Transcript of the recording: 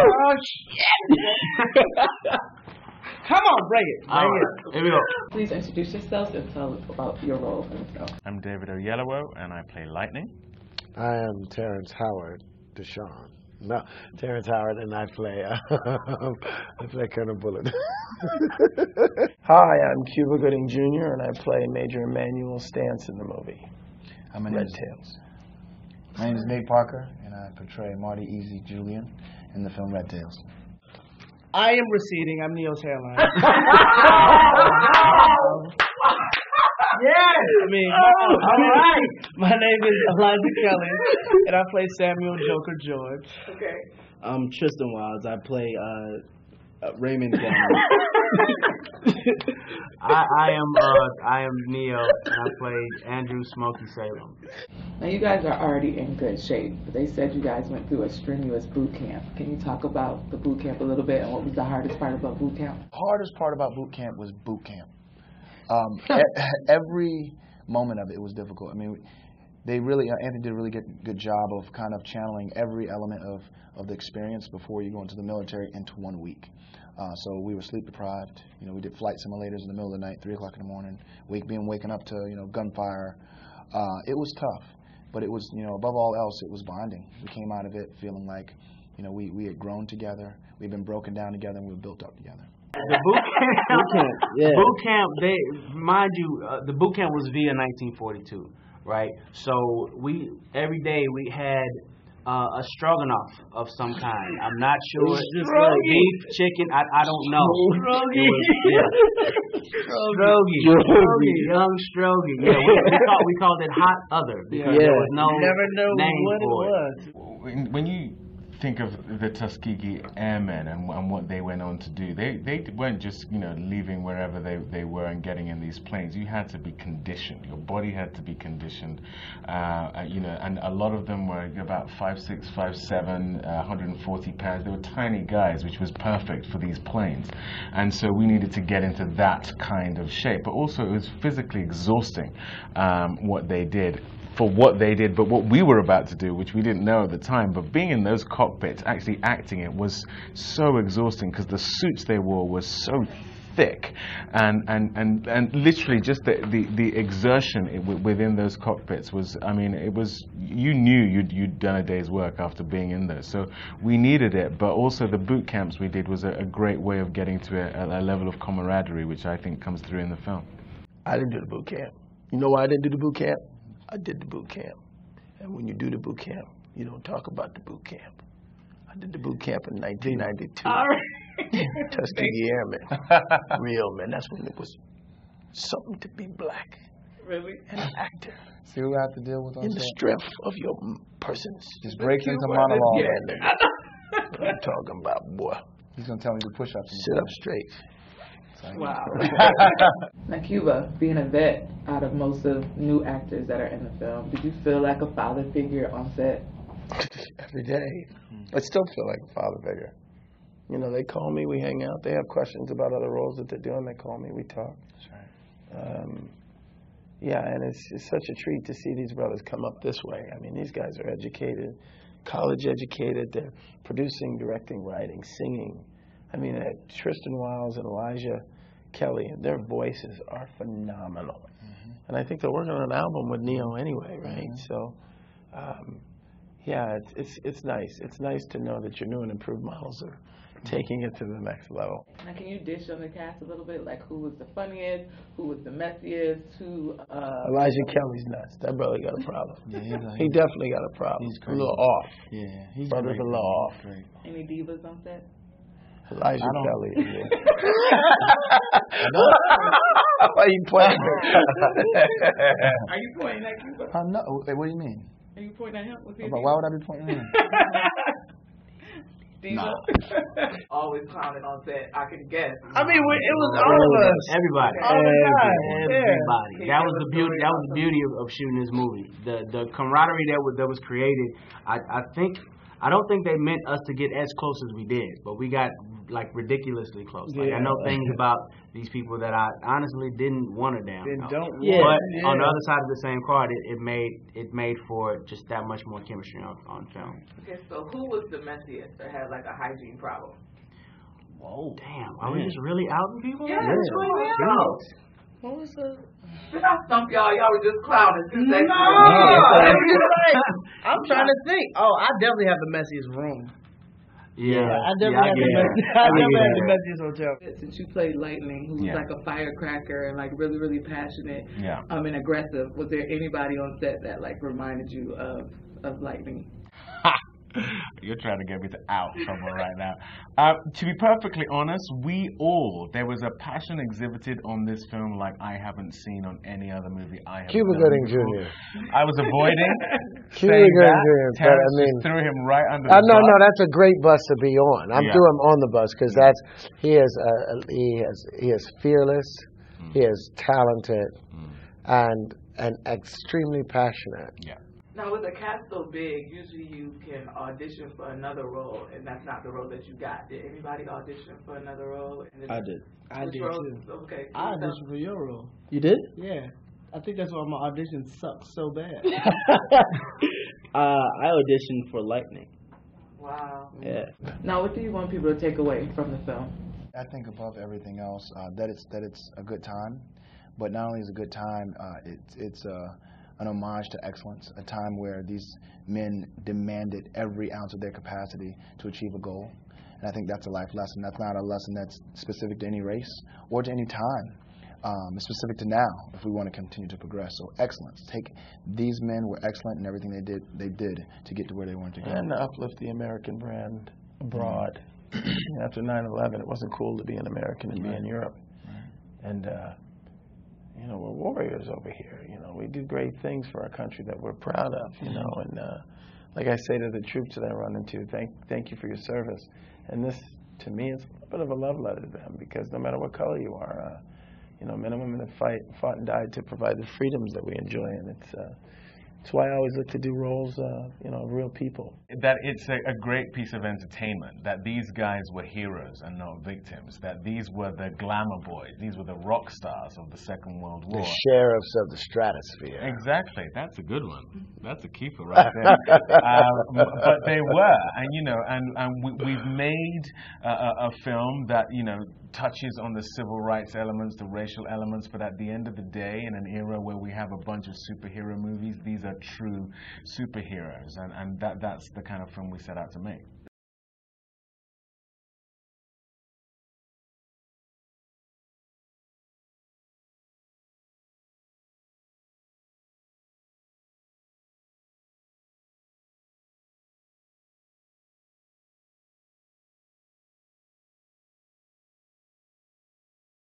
Oh, shit. Come on, bring it. All right, here we go. Please introduce yourselves and tell us about your role in the film. I'm David Oyelowo, and I play Lightning. I am Terrence Howard, Deshaun. No, Terrence Howard, and I play Colonel Bullet. Hi, I'm Cuba Gooding Jr., and I play Major Emmanuel Stance in the movie. Red Tails. My name is Nate Parker, and I portray Marty Easy Julian in the film Red Tails. I am receding. I'm Neil's hairline. Yes! All right. My name is Elijah Kelly, and I play Samuel Joker George. Okay. I'm Tristan Wilds. I play Raymond Down. I am Neo, and I play Andrew Smokey Salem. Now you guys are already in good shape, but they said you guys went through a strenuous boot camp. Can you talk about the boot camp a little bit, and what was the hardest part about boot camp? Hardest part about boot camp was boot camp. Every moment of it was difficult. I mean, Anthony did a really good job of kind of channeling every element of the experience before you go into the military into 1 week. So we were sleep deprived. You know, we did flight simulators in the middle of the night, 3 o'clock in the morning. Waking up to gunfire. It was tough, but it was above all else, it was bonding. We came out of it feeling like we had grown together. We'd been broken down together, and we were built up together. The boot camp, mind you, the boot camp was via 1942, right? So every day we had a stroganoff of some kind. I'm not sure. It's just like beef, chicken. I don't know. Strogie, young Strogie. Yeah, we called it hot other because there was no name for it. When you think of the Tuskegee Airmen and what they went on to do, they weren't just leaving wherever they were and getting in these planes. You had to be conditioned. Your body had to be conditioned. And a lot of them were about 5'6", 5'7", 140 pounds. They were tiny guys, which was perfect for these planes. And so we needed to get into that kind of shape. But also it was physically exhausting what they did. For what they did, but what we were about to do, which we didn't know at the time, but being in those cockpits, actually acting it, was so exhausting because the suits they wore were so thick, and literally just the exertion within those cockpits was, it was, you knew you'd done a day's work after being in there. So we needed it, but also the boot camps we did was a great way of getting to a level of camaraderie, which I think comes through in the film. I didn't do the boot camp. You know why I didn't do the boot camp? I did the boot camp. And when you do the boot camp, you don't talk about the boot camp. I did the boot camp in 1992. All right. Tuskegee Airmen. Real, man. That's when it was something to be black. Really? And an actor. See what we have to deal with on in the strength of your persons. Just break into monologue. What I'm talking about, boy. He's going to tell me to push up. Sit up straight. Wow. Now, Cuba, being a vet out of most of new actors that are in the film, did you feel like a father figure on set? Every day. I still feel like a father figure. They call me, we hang out. They have questions about other roles that they're doing. They call me, we talk. That's right. And it's such a treat to see these brothers come up this way. I mean, these guys are educated, college educated. They're producing, directing, writing, singing. I mean, Tristan Wilds and Elijah Kelly, their voices are phenomenal. Mm-hmm. And I think they're working on an album with Neo anyway, right? Mm-hmm. So, it's nice. It's nice to know that your new and improved models are taking it to the next level. Now, can you dish on the cast a little bit? Like, who was the funniest? Who was the messiest? Elijah Kelly's nuts. That brother got a problem. Yeah, he definitely got a problem. He's crazy. A little off. Yeah, he's brother's a little off. Great. Any divas on set? Elijah Kelly. Yeah. Why are you pointing? Are you pointing at Cuba? No. Wait, what do you mean? Are you pointing at him? Why would I be pointing at him? Diva? Always clowning on set. I can guess. I mean, it was all of us. Everybody. Everybody. That was the beauty. That was the beauty of shooting this movie. The camaraderie that was created. I think I don't think they meant us to get as close as we did, but we got like ridiculously close. Like, I know things about these people that I honestly didn't want to damn know. But on the other side of the same card, it made for just that much more chemistry on film. Okay, so who was the messiest that had like a hygiene problem? Whoa, damn! Are we just really outing people? Yeah, it's really out. What was the? Did I stump y'all? Y'all were just clowning. No! I'm trying to think. Oh, I definitely have the messiest room. Yeah, I definitely have the messiest hotel. Since you played Lightning, who was like a firecracker and like really, really passionate, and aggressive, was there anybody on set that like reminded you of Lightning? You're trying to get me to out somewhere right now. To be perfectly honest, there was a passion exhibited on this film like I haven't seen on any other movie I have Cuba done Gooding before. Jr. I was avoiding Cuba saying Gooding that. Jr. But Terrence I mean, just threw him right under the bus. No, that's a great bus to be on. I'm threw him on the bus because he is fearless, he is talented, and extremely passionate. Yeah. Now, with a cast so big, usually you can audition for another role, and that's not the role that you got. Did anybody audition for another role? I did. I did too. Okay. I auditioned for your role. You did? Yeah. I think that's why my audition sucked so bad. I auditioned for Lightning. Wow. Yeah. Now, what do you want people to take away from the film? I think above everything else, that it's a good time, but not only is it a good time, it's an homage to excellence, a time where these men demanded every ounce of their capacity to achieve a goal. And I think that's a life lesson. That's not a lesson that's specific to any race or to any time. It's specific to now if we want to continue to progress. So excellence. These men were excellent in everything they did to get to where they wanted to go. And uplift the American brand abroad. After 9/11, it wasn't cool to be an American and be in Europe. And we're warriors over here. We do great things for our country that we're proud of. And like I say to the troops that I run into, thank you for your service. And this, to me, is a little bit of a love letter to them because no matter what color you are, men and women have fought and died to provide the freedoms that we enjoy, and it's why I always look to do roles, of real people. That it's a great piece of entertainment, that these guys were heroes and not victims, that these were the glamour boys, these were the rock stars of the Second World War. The sheriffs of the stratosphere. Exactly, that's a good one. That's a keeper right there. But they were, and we've made a film that, touches on the civil rights elements, the racial elements, but at the end of the day, in an era where we have a bunch of superhero movies, these are true superheroes, and that's the kind of film we set out to make.